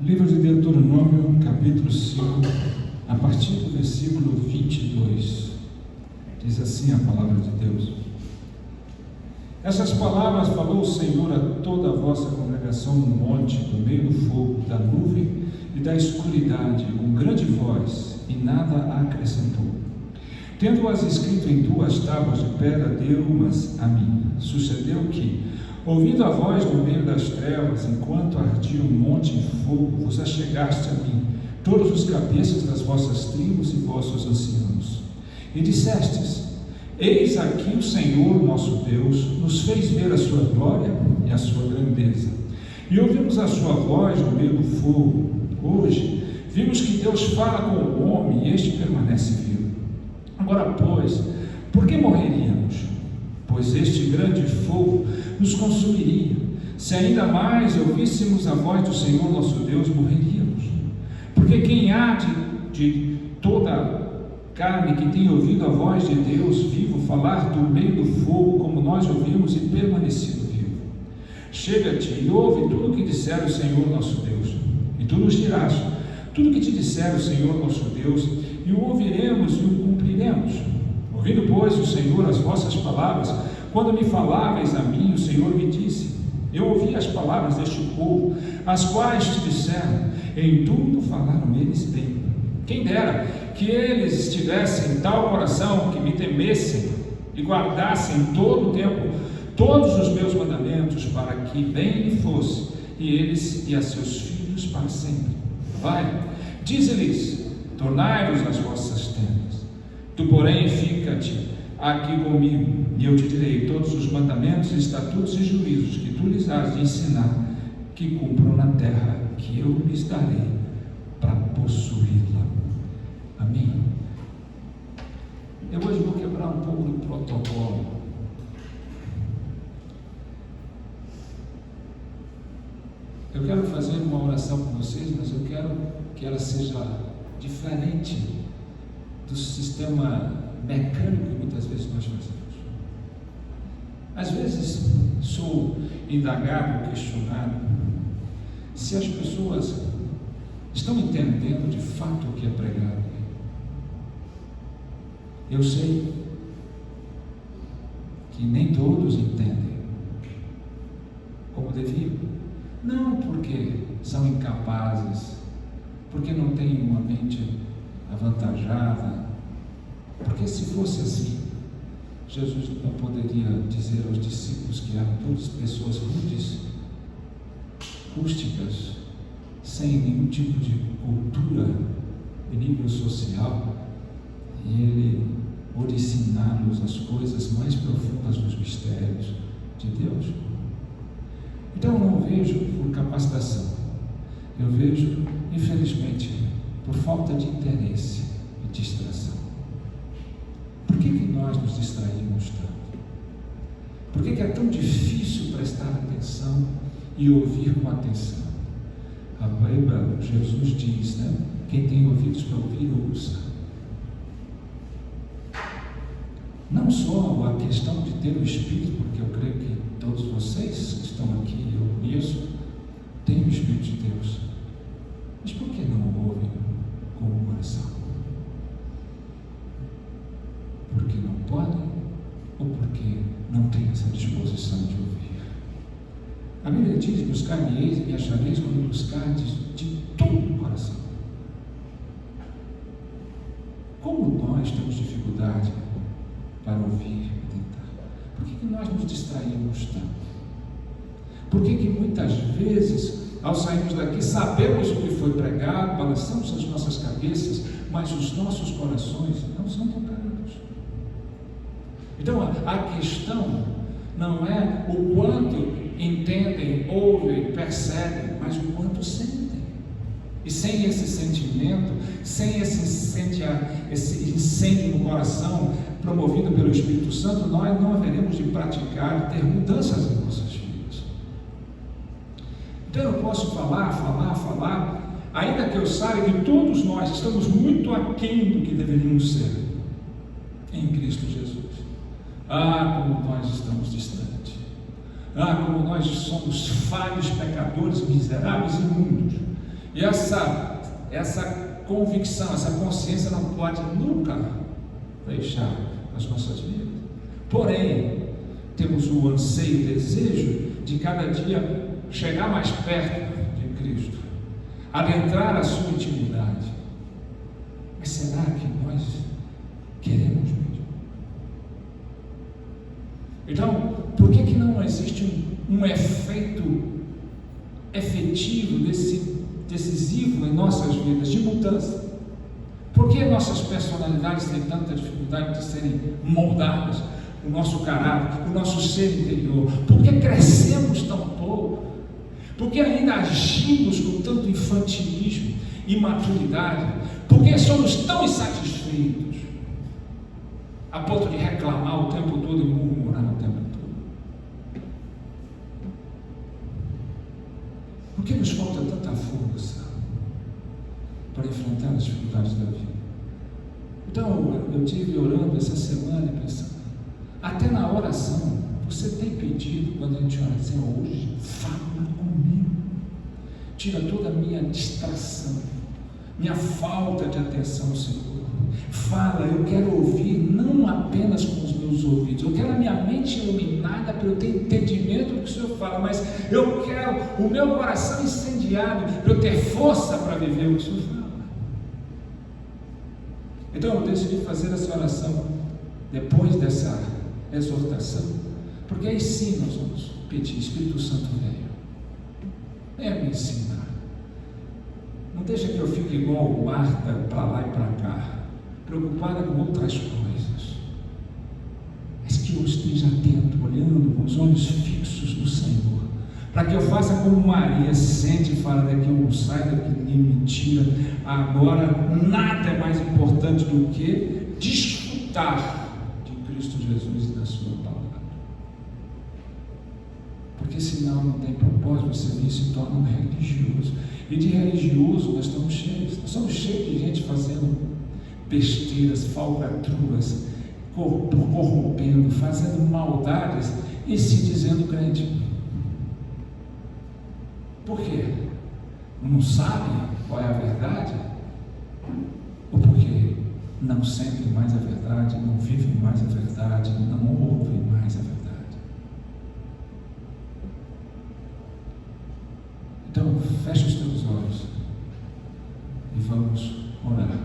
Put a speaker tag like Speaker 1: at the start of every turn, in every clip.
Speaker 1: Livro de Deuteronômio, capítulo 5, a partir do versículo 22, diz assim a palavra de Deus: Essas palavras falou o Senhor a toda a vossa congregação no monte, no meio do fogo, da nuvem e da escuridade, com grande voz, e nada acrescentou. Tendo-as escrito em 2 tábuas de pedra, deu-as a mim. Sucedeu que, ouvindo a voz no meio das trevas, enquanto ardia o monte em fogo, vos achegaste a mim, todos os cabeças das vossas tribos e vossos anciãos. E dissestes: Eis aqui o Senhor nosso Deus nos fez ver a sua glória e a sua grandeza. E ouvimos a sua voz no meio do fogo. Hoje vimos que Deus fala com o homem e este permanece vivo. Agora, pois, por que morreríamos? Pois este grande fogo nos consumiria. Se ainda mais ouvíssemos a voz do Senhor nosso Deus, morreríamos. Porque quem há de toda carne que tem ouvido a voz de Deus vivo falar do meio do fogo, como nós ouvimos, e permanecido vivo? Chega-te e ouve tudo o que disser o Senhor nosso Deus, e tu nos dirás tudo o que te disser o Senhor nosso Deus, e o ouviremos e o cumpriremos. Ouvindo, pois, o Senhor as vossas palavras, quando me faláveis a mim, o Senhor me disse: Eu ouvi as palavras deste povo, as quais te disseram, em tudo falaram eles bem. Quem dera que eles tivessem tal coração que me temessem e guardassem todo o tempo todos os meus mandamentos, para que bem lhe fosse, e eles e a seus filhos para sempre. Vai, dize-lhes: tornai-vos nas vossas tendas. Tu, porém, fica-te aqui comigo, e eu te direi todos os mandamentos, estatutos e juízos que tu lhes has de ensinar, que cumpram na terra que eu lhes darei para possuí-la. Amém? Eu hoje vou quebrar um pouco do protocolo. Eu quero fazer uma oração com vocês, mas eu quero que ela seja diferente do sistema mecânico que muitas vezes nós fazemos. Às vezes sou indagado, questionado, se as pessoas estão entendendo de fato o que é pregado. Eu sei que nem todos entendem como deviam. Não porque são incapazes, porque não têm uma mente avantajada, porque se fosse assim, Jesus não poderia dizer aos discípulos que eram todas pessoas rudes, rústicas, sem nenhum tipo de cultura e nível social, e ele pôde ensinar-nos as coisas mais profundas dos mistérios de Deus. Então eu não vejo por capacitação, eu vejo, infelizmente, por falta de interesse e distração. Por que nós nos distraímos tanto? Por que é tão difícil prestar atenção e ouvir com atenção? A Bíblia, Jesus diz, né? Quem tem ouvidos para ouvir, ouça. Não só a questão de ter o Espírito, porque eu creio que todos vocês que estão aqui, eu conheço, têm o Espírito de Deus. Mas por que não ouvem com o coração? Porque não podem ou porque não têm essa disposição de ouvir? A Bíblia diz: buscar-me-eis e me achareis quando buscardes de todo o coração. Como nós temos dificuldade para ouvir e tentar? Por que nós nos distraímos tanto? Por que muitas vezes, ao sairmos daqui, sabemos o que foi pregado, balançamos as nossas cabeças, mas os nossos corações não são tocados? Então, a questão não é o quanto entendem, ouvem, percebem, mas o quanto sentem. E sem esse sentimento, sem esse incêndio no coração, promovido pelo Espírito Santo, nós não haveremos de praticar, ter mudanças em nossas vidas. Então eu posso falar, ainda que eu saiba que todos nós estamos muito aquém do que deveríamos ser em Cristo Jesus. Ah, como nós estamos distantes. Ah, como nós somos falhos, pecadores, miseráveis e imundos. E essa convicção, essa consciência não pode nunca deixar as nossas vidas. Porém, temos o anseio, o desejo de cada dia chegar mais perto de Cristo, adentrar a sua intimidade. Mas será que nós queremos mesmo? Então, por que não existe um efeito efetivo, decisivo em nossas vidas, de mudança? Por que nossas personalidades têm tanta dificuldade de serem moldadas? O nosso caráter, o nosso ser interior? Por que crescemos tão pouco? Por que ainda agimos com tanto infantilismo, imaturidade? Por que somos tão insatisfeitos a ponto de reclamar o tempo todo e murmurar o tempo todo? Por que nos falta tanta força para enfrentar as dificuldades da vida? Então, eu estive orando essa semana e pensando, até na oração, você tem pedido, quando a gente ora, Senhor, hoje fala comigo, tira toda a minha distração, minha falta de atenção, Senhor. Fala, eu quero ouvir não apenas com os meus ouvidos, eu quero a minha mente iluminada para eu ter entendimento do que o Senhor fala, mas eu quero o meu coração incendiado para eu ter força para viver o que o Senhor fala. Então eu decidi fazer essa oração depois dessa exortação, porque aí sim nós vamos pedir, Espírito Santo venha me ensinar. Não deixa que eu fique igual Marta, para lá e para cá, preocupada com outras coisas, mas que eu esteja atento, olhando com os olhos fixos no Senhor, para que eu faça como Maria, sente e fala, daqui eu não saio, daqui ninguém me tira. Agora nada é mais importante do que desfrutar de Cristo Jesus e da sua palavra, porque senão não tem propósito, você se torna um religioso, e de religioso nós somos cheios de gente fazendo besteiras, falcatruas, corrompendo, fazendo maldades e se dizendo crente. Por quê? Não sabem qual é a verdade? Ou porque não sentem mais a verdade, não vivem mais a verdade, não ouvem mais a verdade? Então, feche os teus olhos e vamos orar.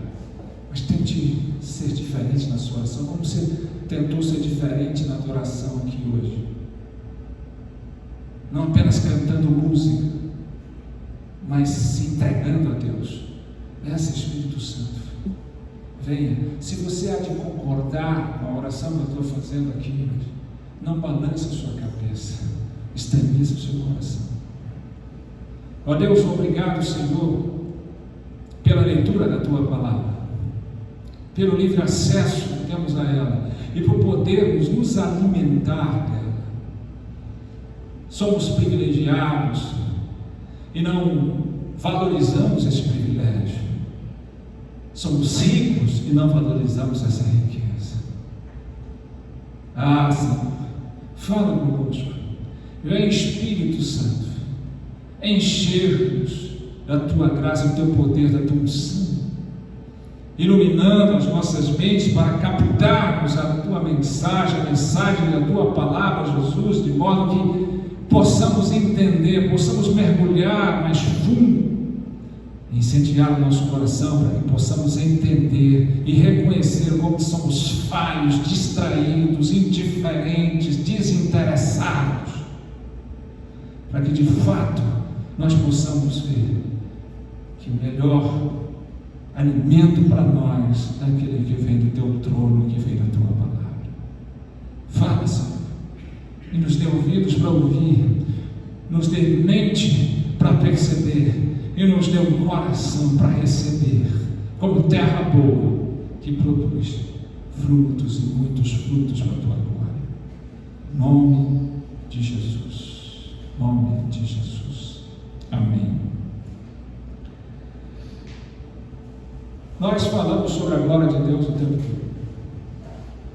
Speaker 1: Mas tente ser diferente na sua oração, como você tentou ser diferente na adoração aqui hoje. Não apenas cantando música, mas se entregando a Deus. Peça, Espírito Santo, venha. Se você há de concordar com a oração que eu estou fazendo aqui hoje, não balance a sua cabeça, estremeza o seu coração. Ó Deus, obrigado, Senhor, pela leitura da Tua palavra, pelo livre acesso que temos a ela e por podermos nos alimentar dela. Somos privilegiados e não valorizamos esse privilégio. Somos ricos e não valorizamos essa riqueza. Ah, Senhor, fala conosco. Vem, Espírito Santo, encher-nos da Tua graça, do Teu poder, da Tua unção, iluminando as nossas mentes para captarmos a Tua mensagem, a mensagem da Tua palavra, Jesus, de modo que possamos entender, possamos mergulhar mais fundo, incendiar o nosso coração para que possamos entender e reconhecer como somos falhos, distraídos, indiferentes, desinteressados, para que de fato nós possamos ver que o melhor alimento para nós é aquele que vem do Teu trono, que vem da Tua palavra. Fala, Senhor, e nos dê ouvidos para ouvir, nos dê mente para perceber e nos dê um coração para receber, como terra boa que produz frutos e muitos frutos para a Tua glória. Em nome de Jesus, em nome de Jesus, amém. Nós falamos sobre a glória de Deus o tempo todo.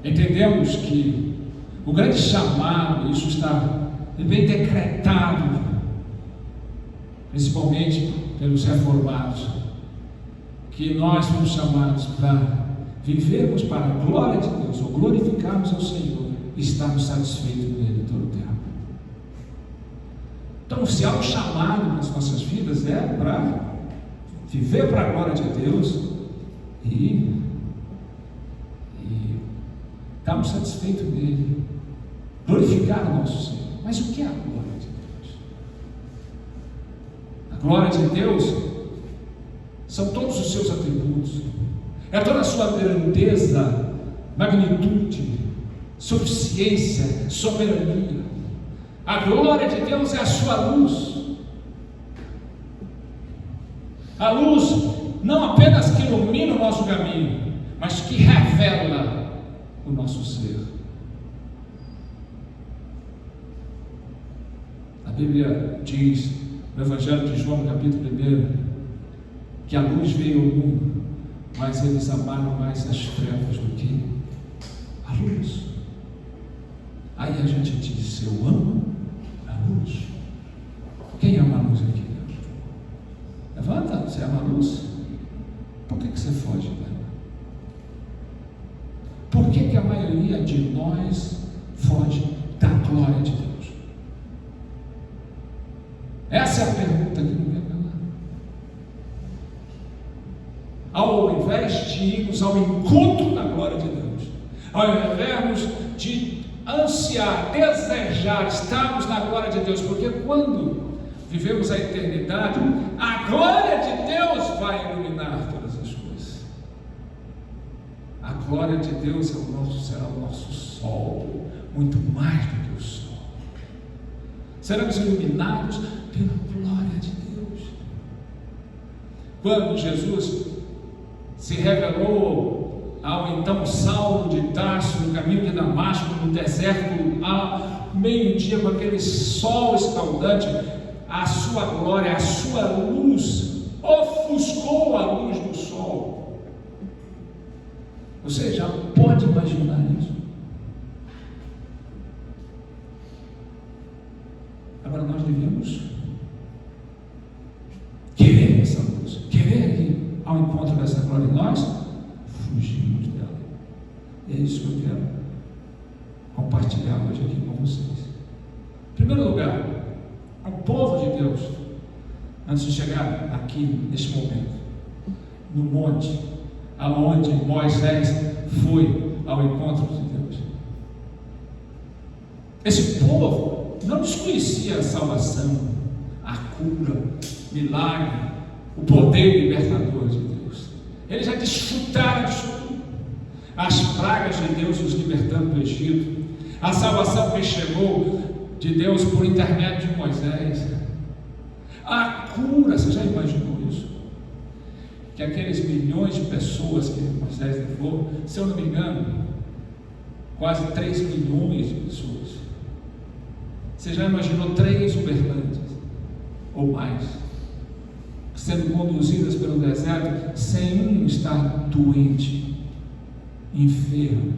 Speaker 1: Entendemos que o grande chamado, isso está bem decretado principalmente pelos reformados, que nós fomos chamados para vivermos para a glória de Deus, ou glorificarmos ao Senhor, e estarmos satisfeitos nele todo o tempo. Então, se há um chamado nas nossas vidas, é para viver para a glória de Deus e estarmos satisfeitos nele, glorificar o nosso Senhor. Mas o que é a glória de Deus? A glória de Deus são todos os seus atributos, é toda a sua grandeza, magnitude, suficiência, soberania. A glória de Deus é a sua luz. A luz não apenas que ilumina o nosso caminho, mas que revela o nosso ser. A Bíblia diz, no Evangelho de João, capítulo 1, que a luz veio ao mundo, mas eles amaram mais as trevas do que a luz. Aí a gente diz: eu amo a luz. Quem ama a luz aqui dentro? Levanta, você ama a luz? Por que você foge dela? Por que a maioria de nós foge da glória de Deus? Essa é a pergunta que não é calar. Ao invés de irmos ao encontro da glória de Deus, ao invés de ansiar, desejar estarmos na glória de Deus, porque quando vivemos a eternidade, a glória de Deus vai iluminar todas as coisas. A glória de Deus será o nosso sol, muito mais do que o sol. Seremos iluminados pela glória de Deus. Quando Jesus se revelou ao então Saulo de Tarso, no caminho de Damasco, no deserto, ao meio-dia, com aquele sol escaldante, a sua glória, a sua luz ofuscou a luz do sol. Você já pode imaginar isso? Agora nós devemos querer essa luz, querer ir ao encontro dessa glória, e nós fugimos dela. E é isso que eu quero compartilhar hoje aqui com vocês. Em primeiro lugar, o povo de Deus, antes de chegar aqui neste momento, no monte, aonde Moisés foi ao encontro de Deus, esse povo não desconhecia a salvação, a cura, milagre, o poder libertador de Deus. Eles já desfrutaram disso tudo. As pragas de Deus os libertando do Egito, a salvação que chegou de Deus por intermédio de Moisés, a cura. Você já imaginou isso? Que aqueles milhões de pessoas que Moisés levou, se eu não me engano, quase 3 milhões de pessoas. Você já imaginou 3 Uberlândias ou mais sendo conduzidas pelo deserto sem um estar doente, enfermo?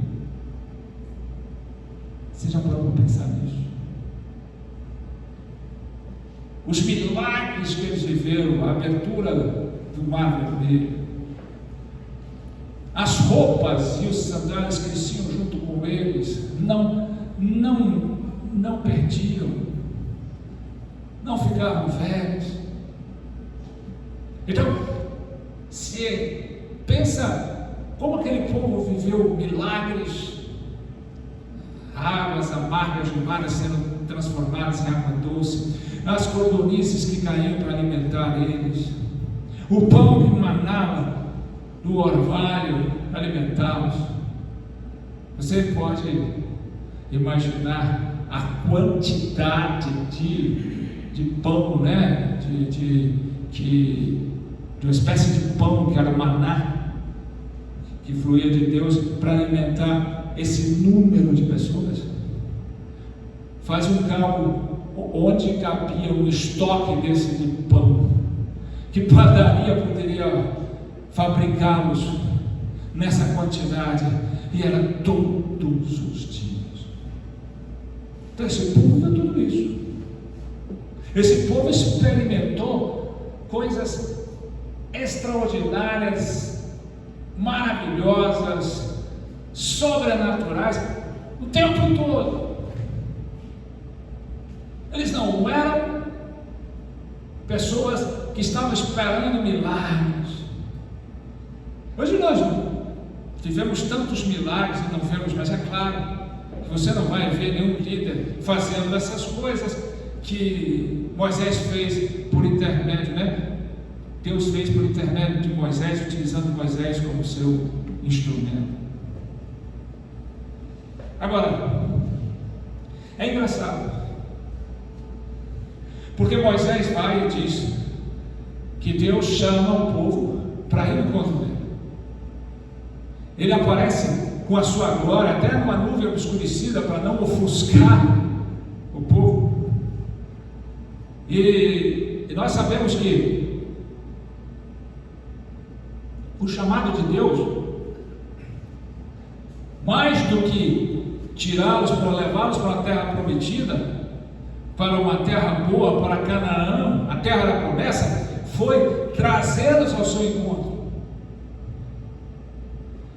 Speaker 1: Você já parou para pensar nisso? Os milagres que eles viveram, a abertura do mar vermelho, as roupas e os sandálias que cresciam junto com eles, não perdiam, não ficavam velhos. Então, se pensa como aquele povo viveu milagres, águas amargas do mar sendo transformadas em água doce, as codornizes que caíam para alimentar eles, o pão que manava do orvalho para alimentá-los. Você pode imaginar a quantidade de pão, né? De uma espécie de pão que era o maná, que fluía de Deus para alimentar esse número de pessoas. Faz um cálculo onde cabia um estoque desse de pão, que padaria poderia fabricá-los nessa quantidade, e era todos os dias. Então esse povo é tudo isso. Esse povo experimentou coisas extraordinárias, maravilhosas, sobrenaturais, o tempo todo. Eles não eram pessoas que estavam esperando milagres. Hoje nós tivemos tantos milagres e não vemos, mas é claro que você não vai ver nenhum líder fazendo essas coisas que Moisés fez por intermédio, né? Deus fez por intermédio de Moisés, utilizando Moisés como seu instrumento. Agora, é engraçado, porque Moisés vai e diz que Deus chama o povo para ir no encontro dele. Ele aparece com a sua glória, até numa nuvem obscurecida, para não ofuscar o povo. E nós sabemos que o chamado de Deus, mais do que tirá-los para levá-los para a terra prometida, para uma terra boa, para Canaã, a terra da promessa, foi trazê-los ao seu encontro.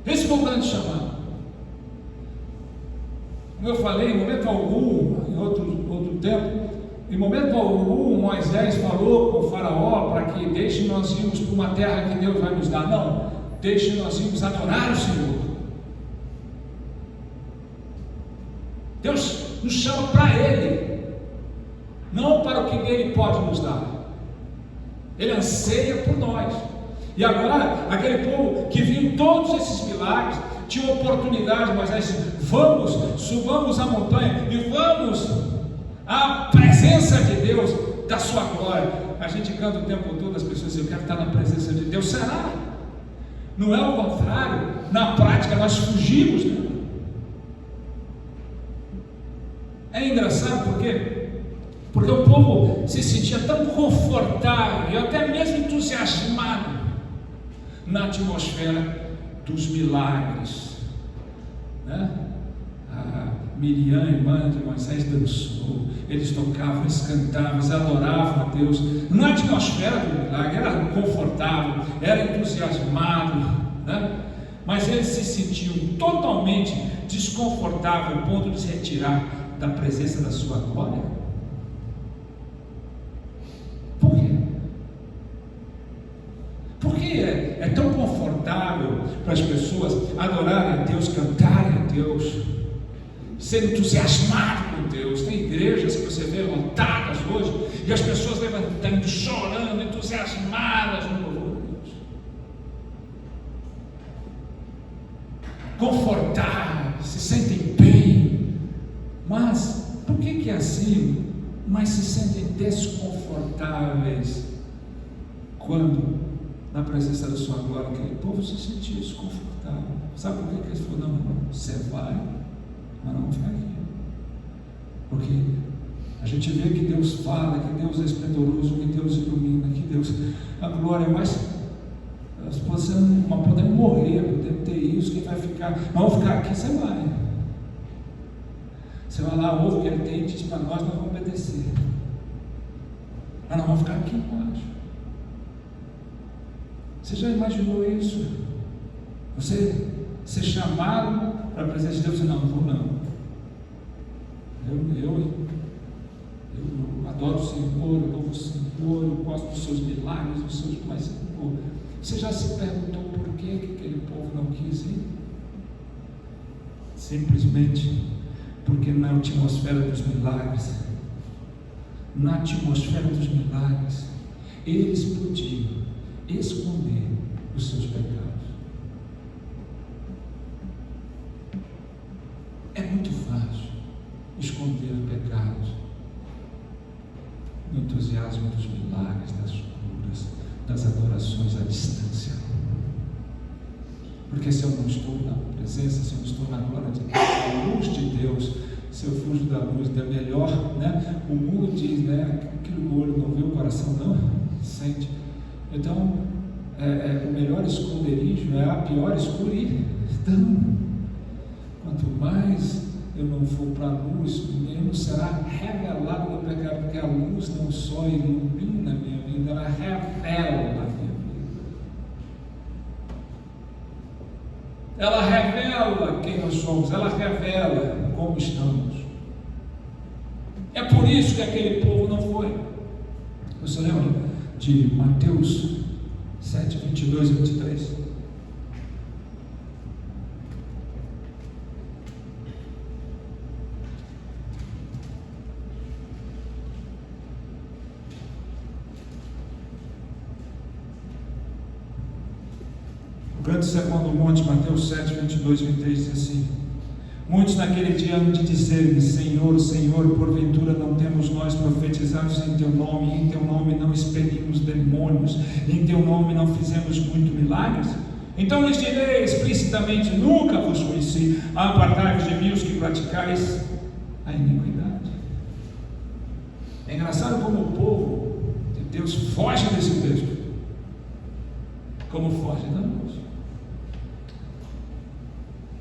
Speaker 1: Esse foi o grande chamado. Como eu falei, em momento algum, em outro tempo, em momento algum Moisés falou com o faraó para que deixe nós irmos para uma terra que Deus vai nos dar. Não, deixe nós irmos adorar o Senhor. Deus nos chama para Ele, não para o que Ele pode nos dar. Ele anseia por nós. E agora, aquele povo que viu todos esses milagres, tinha oportunidade, Moisés disse: vamos, subamos a montanha e vamos à presença de Deus, da sua glória. A gente canta o tempo todo, as pessoas dizem: eu quero estar na presença de Deus. Será? Não é o contrário. Na prática nós fugimos dela. É engraçado porque o povo se sentia tão confortável e até mesmo entusiasmado na atmosfera dos milagres, né? A Miriam, irmã de Moisés, dançou, eles tocavam, eles cantavam, eles adoravam a Deus na atmosfera do milagre. Era confortável, era entusiasmado, né? Mas eles se sentiam totalmente desconfortáveis ao ponto de se retirar da presença da sua glória. Por quê? Por que é tão confortável para as pessoas adorarem a Deus, cantarem a Deus, serem entusiasmados com Deus? Tem igrejas que você vê lotadas hoje e as pessoas levantando, chorando, entusiasmadas no louvor de Deus, confortáveis, se sentem bem. Mas por que é assim? Mas se sentem desconfortáveis quando na presença da sua glória aquele povo se sentia desconfortável. Sabe por que eles falaram: não, você vai, mas não fica aqui? Porque a gente vê que Deus fala, que Deus é esplendoroso, que Deus ilumina, que Deus, a glória é mais. Nós podemos morrer, podemos ter isso, quem vai ficar? Vamos ficar aqui, você vai. Você vai lá, ouve o que ele tem e diz para nós vamos obedecer. Mas nós vamos ficar aqui embaixo. Você já imaginou isso? Você ser chamado para a presença de Deus e não vou não. Eu adoro o Senhor, eu louvo o Senhor, eu gosto dos seus milagres, dos seus. Mas você já se perguntou por que aquele povo não quis ir? Simplesmente porque na atmosfera dos milagres, eles podiam esconder os seus pecados. É muito fácil esconder pecados no entusiasmo dos milagres, das curas, das adorações à distância. Porque se eu não estou na presença, se eu não estou na glória de Deus, na luz de Deus, se eu fujo da luz, é melhor, né? O mundo diz, né? Aquilo que o olho não vê, o coração não sente. Então, o melhor esconderijo é a pior escuridão. Quanto mais eu não for para a luz, não será revelado o pecado, porque a luz não só ilumina a minha vida, ela revela a minha vida. Ela revela quem nós somos, ela revela como estamos. É por isso que aquele povo não foi. Você lembra de Mateus 7, 22 e 23? O grande sermão do monte, Mateus 7, 22 e 23 diz assim: muitos naquele dia hão de dizer-me, Senhor, Senhor, porventura não temos nós profetizados em Teu nome, e em Teu nome não expelimos demônios, e em Teu nome não fizemos muito milagres? Então lhes direi explicitamente, nunca vos conheci, apartai-vos de mim os que praticais a iniquidade. É engraçado como o povo de Deus foge desse texto, como foge da luz.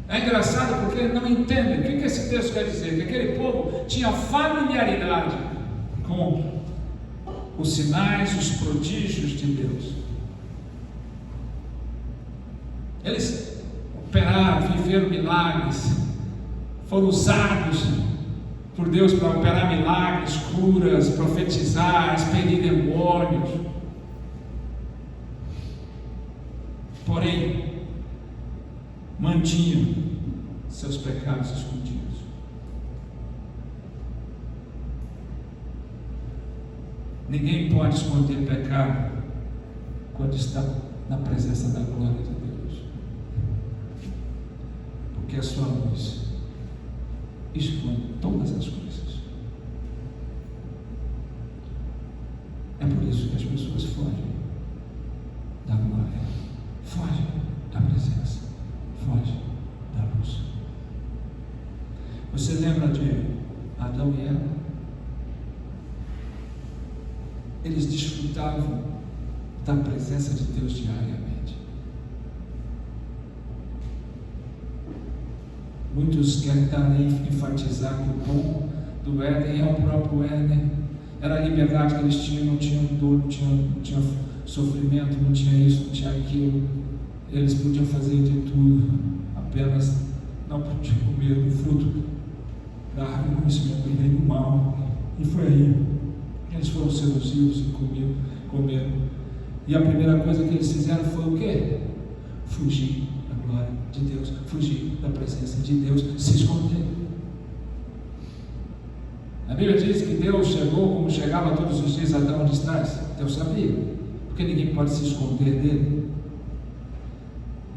Speaker 1: É engraçado porque não entendem o que esse texto quer dizer, que aquele povo tinha familiaridade com os sinais, os prodígios de Deus. Eles operaram, viveram milagres, foram usados por Deus para operar milagres, curas, profetizar, expelir demônios. Porém, mantinham seus pecados escondidos. Ninguém pode esconder pecado quando está na presença da glória de Deus, porque a sua luz esconde todas as coisas. É por isso que as pessoas fogem da glória, fogem da presença, fogem da luz. Você lembra de Adão e Eva? Eles desfrutavam da presença de Deus diariamente. Muitos querem enfatizar que o bom do Éden é o próprio Éden. Era a liberdade que eles tinham, não tinham dor, não tinham sofrimento, não tinha isso, não tinha aquilo. Eles podiam fazer de tudo, apenas não podiam comer o fruto da árvore do conhecimento do bem e do mal. E foi aí. Eles foram seduzidos e comeram. E a primeira coisa que eles fizeram foi o quê? Fugir da glória de Deus, fugir da presença de Deus, se esconder. A Bíblia diz que Deus chegou como chegava todos os dias até onde estás. Deus sabia, porque ninguém pode se esconder dele.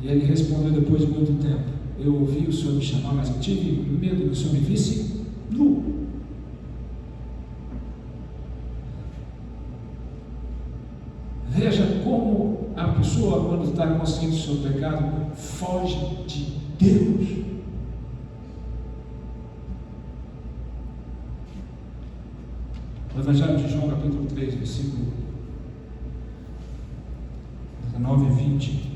Speaker 1: E ele respondeu depois de muito tempo: eu ouvi o Senhor me chamar, mas eu tive medo que o Senhor me visse nu. Veja como a pessoa, quando está consciente do seu pecado, foge de Deus. O Evangelho de João, capítulo 3, versículo 19 e 20.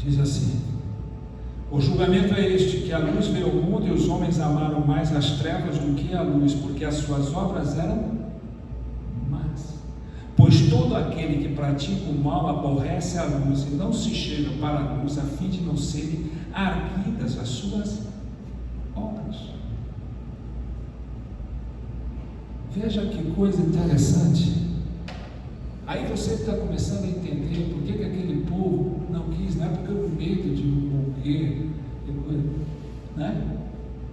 Speaker 1: Diz assim: o julgamento é este, que a luz veio ao mundo e os homens amaram mais as trevas do que a luz, porque as suas obras eram más. Pois todo aquele que pratica o mal aborrece a luz e não se chega para a luz, a fim de não serem arguidas as suas obras. Veja que coisa interessante. Aí você está começando a entender por que aquele povo não quis, não é porque o medo de morrer, né?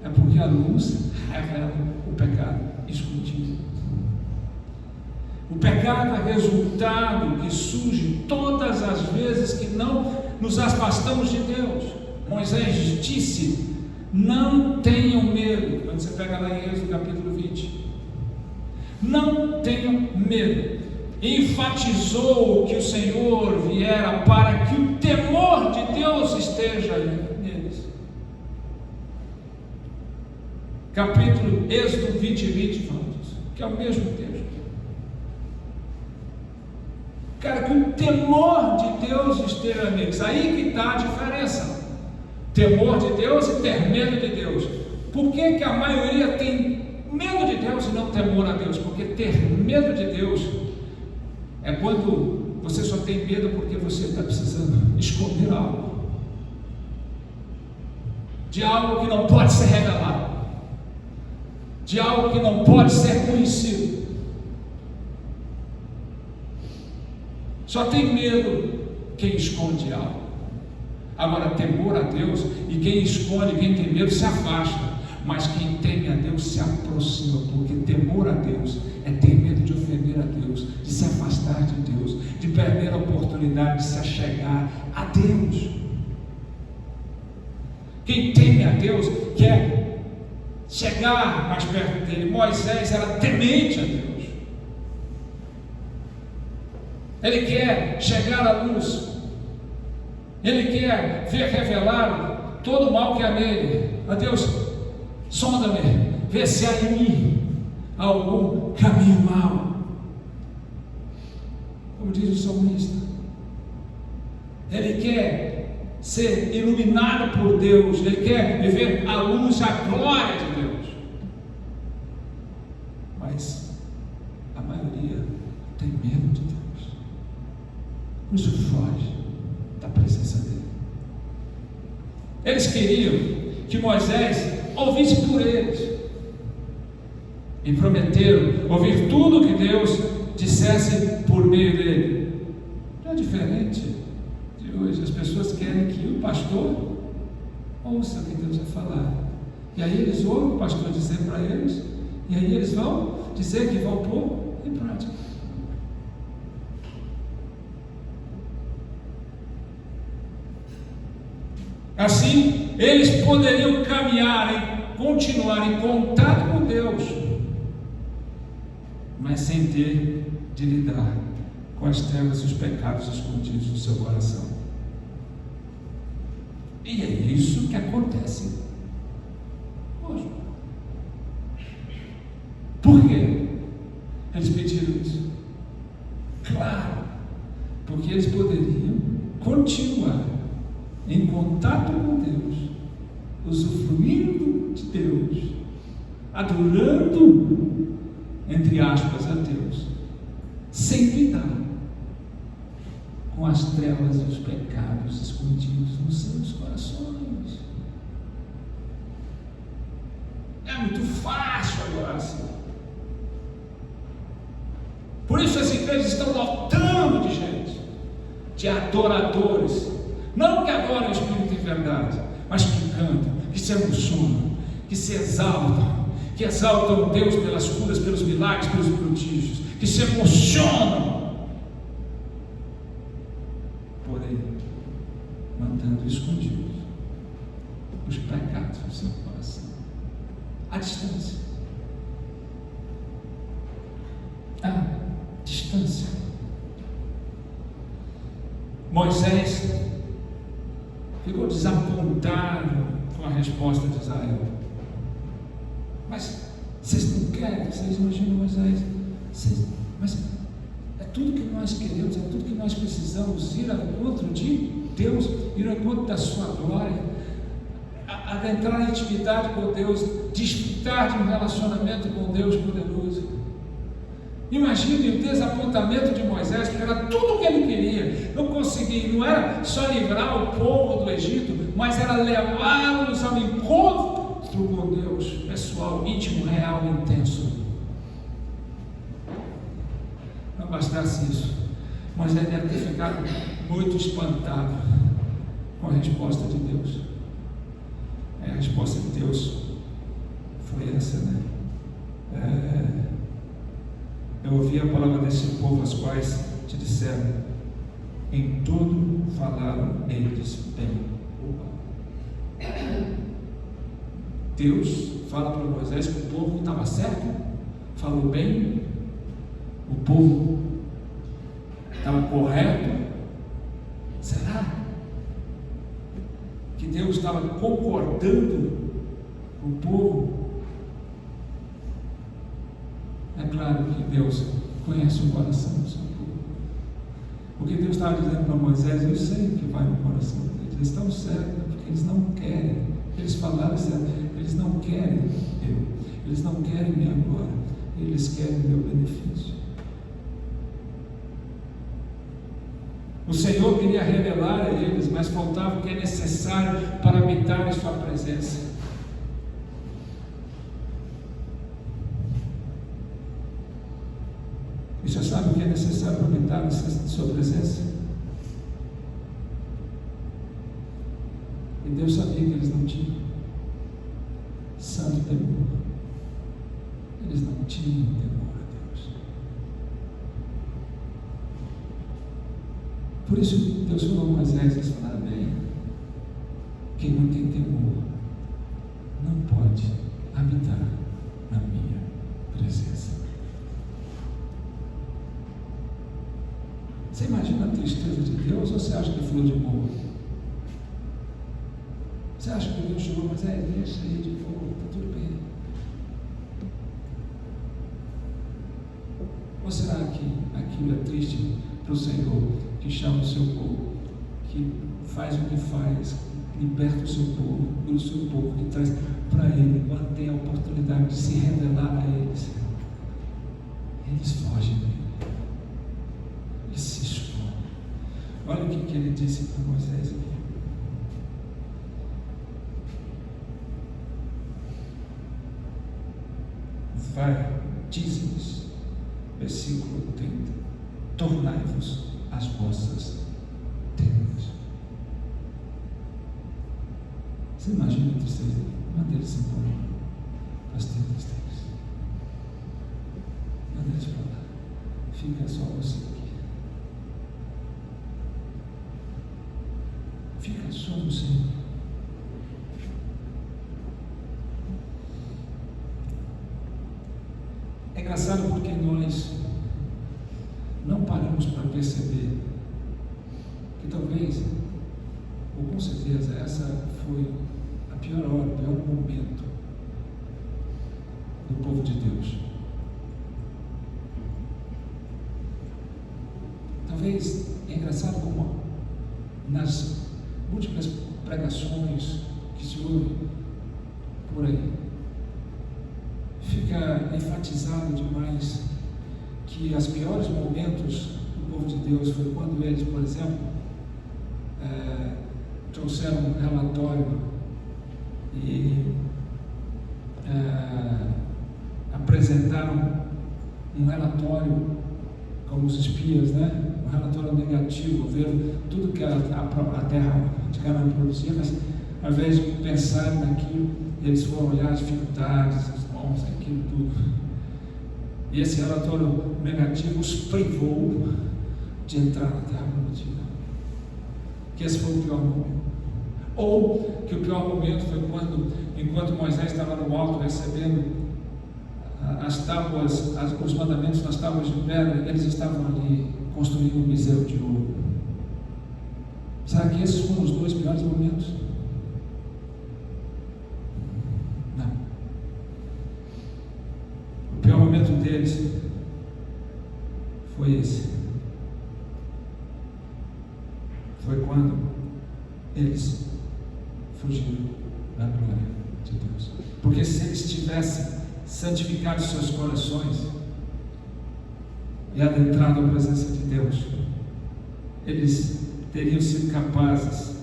Speaker 1: É porque a luz revela o pecado escondido. O pecado é resultado que surge todas as vezes que não nos afastamos de Deus. Moisés disse: não tenham medo. Quando você pega lá em Êxodo capítulo 20, não tenham medo. enfatizou que o Senhor viera para que o temor de Deus esteja neles. Capítulo Êxodo 20 fala disso, que é o mesmo texto. Cara, que o temor de Deus esteja neles. Aí que está a diferença. Temor de Deus e ter medo de Deus. Por que que a maioria tem medo de Deus e não temor a Deus? Porque ter medo de Deus é quando você só tem medo porque você está precisando esconder algo. De algo que não pode ser revelado. De algo que não pode ser conhecido. Só tem medo quem esconde algo. Agora, temor a Deus, e quem esconde, quem tem medo, se afasta. Mas quem teme a Deus se aproxima, porque temor a Deus é ter medo de ofender a Deus, de se afastar de Deus, de perder a oportunidade de se achegar a Deus. Quem teme a Deus quer chegar mais perto dele. Moisés era temente a Deus. Ele quer chegar à luz. Ele quer ver revelado todo o mal que há nele. A Deus, sonda-me, vê se há em mim algum caminho mau. Como diz o salmista, ele quer ser iluminado por Deus. Ele quer viver a luz, a glória de Deus. Mas a maioria tem medo de Deus. Por isso foge da presença dele. Eles queriam que Moisés ouvisse por eles e prometeram ouvir tudo que Deus dissesse por meio dele. Não é diferente de hoje. As pessoas querem que o pastor ouça o que Deus vai falar, e aí eles ouvem o pastor dizer para eles, e aí eles vão dizer que vão pôr em prática. Assim, eles poderiam caminhar e continuar em contato com Deus, mas sem ter de lidar com as trevas e os pecados escondidos no seu coração. E é isso que acontece hoje. Por quê eles pediram isso? Claro, porque eles poderiam continuar em contato com Deus, usufruindo de Deus, adorando, entre aspas, a Deus, sem lidar com as trevas e os pecados escondidos nos seus corações. É muito fácil agora assim. Por isso as igrejas estão lotando de gente, de adoradores. Não que adoram o Espírito em verdade, mas que cantam, que se emocionam, que se exaltam, que exaltam Deus pelas curas, pelos milagres, pelos prodígios, que se emocionam, porém, mantendo escondidos os pecados do seu coração, à distância. À distância. Moisés ficou desapontado com a resposta de Israel. Mas vocês não querem? Vocês imaginam Moisés? Mas é tudo que nós queremos, é tudo que nós precisamos, ir ao encontro de Deus, ir ao encontro da sua glória, adentrar em intimidade com Deus, desfrutar de um relacionamento com Deus poderoso. Imagine o desapontamento de Moisés, porque era tudo o que ele queria. Não conseguia, não era só livrar o povo do Egito, mas era levá-los ao encontro com Deus, pessoal, íntimo, real, intenso. Não bastasse isso, Moisés deve ter ficado muito espantado com a resposta de Deus. A resposta de Deus foi essa, né? Eu ouvi a palavra desse povo, as quais te disseram: em tudo falaram eles bem. Deus fala para Moisés que o povo estava certo, falou bem, o povo Estava correto? Será que Deus estava concordando com o povo? É claro que Deus conhece o coração do seu povo. O que Deus estava dizendo para Moisés, eu sei o que vai no coração deles. Eles estão certos, porque eles não querem. Eles falaram certo, eles não querem eu. Eles não querem me agora. Eles querem o meu benefício. O Senhor queria revelar a eles, mas faltava o que é necessário para habitar em sua presença. E você sabe o que é necessário para habitar em sua presença? E Deus sabia que eles não tinham santo temor. Eles não tinham temor a Deus. Por isso Deus falou a Moisés, eles falaram bem, quem não tem temor não pode habitar na minha presença. Você imagina a tristeza de Deus ou você acha que falou de boa? Você acha que Deus chegou, mas deixa aí de boa, está tudo bem. Ou será que aquilo é triste para o Senhor, que chama o seu povo, que faz o que faz, liberta o seu povo, cura o seu povo, que traz para Ele, quando tem a oportunidade de se revelar a eles, eles fogem dele, eles se escondem. Olha o que ele disse para Moisés aqui. Vai, diz-nos, versículo 30, tornai-vos as vossas tendas. Você imagina a tristeza dele? Manda eles embora, as tendas deles. Manda eles para lá. Fica só você aqui. Fica só você. É engraçado porque nós não paramos para perceber que talvez, ou com certeza, essa foi a pior hora, o pior momento do povo de Deus. Talvez é engraçado como nas múltiplas pregações que se ouvem por aí, fica enfatizado demais que os piores momentos do povo de Deus foi quando eles, por exemplo, trouxeram um relatório e apresentaram um relatório como os espias, né? Um relatório negativo, ver tudo que a terra de Canaã produzia, mas ao invés de pensar naquilo, eles foram olhar as dificuldades, os dons, aquilo tudo. E esse relatório negativo os privou de entrar na terra prometida. Que esse foi o pior momento. Ou que o pior momento foi quando, enquanto Moisés estava no alto recebendo as tábuas, os mandamentos nas tábuas de pedra, eles estavam ali construindo um bezerro de ouro. Será que esses foram os dois piores momentos? Não. O pior momento deles foi esse. Foi quando eles fugiram da glória de Deus. Porque se eles tivessem santificado seus corações e adentrado a presença de Deus, eles teriam sido capazes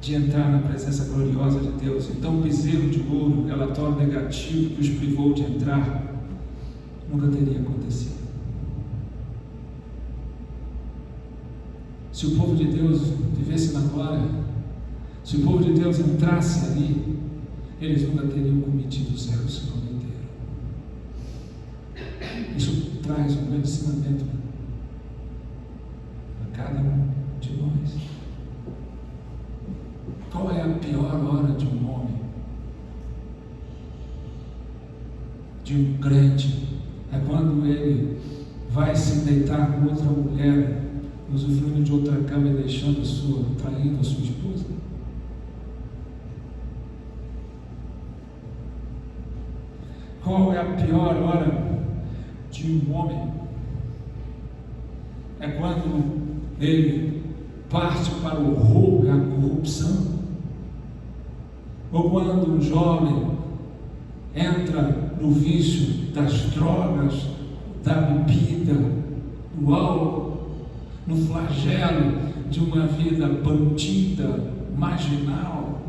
Speaker 1: de entrar na presença gloriosa de Deus. Então o bezerro de ouro, o relatório negativo que os privou de entrar, nunca teria acontecido. Se o povo de Deus vivesse na glória, se o povo de Deus entrasse ali, eles nunca teriam cometido os erros que cometeram. Isso traz um grande ensinamento a cada um de nós. Qual é a pior hora de um homem, de um crente? É quando ele vai se deitar com outra mulher usufruindo de outra cama e traindo a sua esposa? Qual é a pior hora de um homem? É quando ele parte para o roubo e a corrupção, ou quando um jovem entra no vício das drogas, da bebida, do álcool, no flagelo de uma vida bandida, marginal.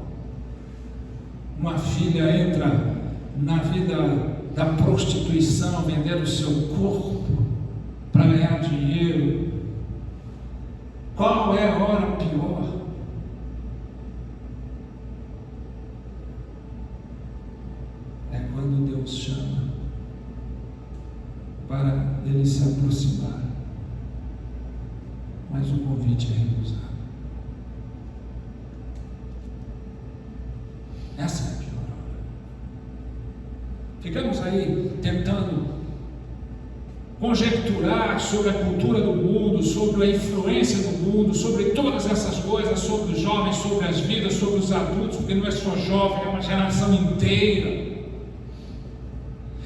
Speaker 1: Uma filha entra na vida da prostituição, vendendo o seu corpo para ganhar dinheiro. Qual é a hora pior? É quando Deus chama para ele se aproximar, mas o convite é recusado. Essa é a pior hora. Ficamos aí tentando conjecturar sobre a cultura do mundo, sobre a influência do mundo, sobre todas essas coisas, sobre os jovens, sobre as vidas, sobre os adultos, porque não é só jovem, é uma geração inteira.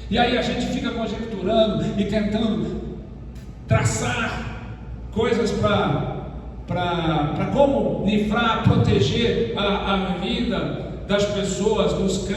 Speaker 1: E aí a gente fica conjecturando e tentando traçar coisas para como livrar, proteger a vida das pessoas, dos crentes.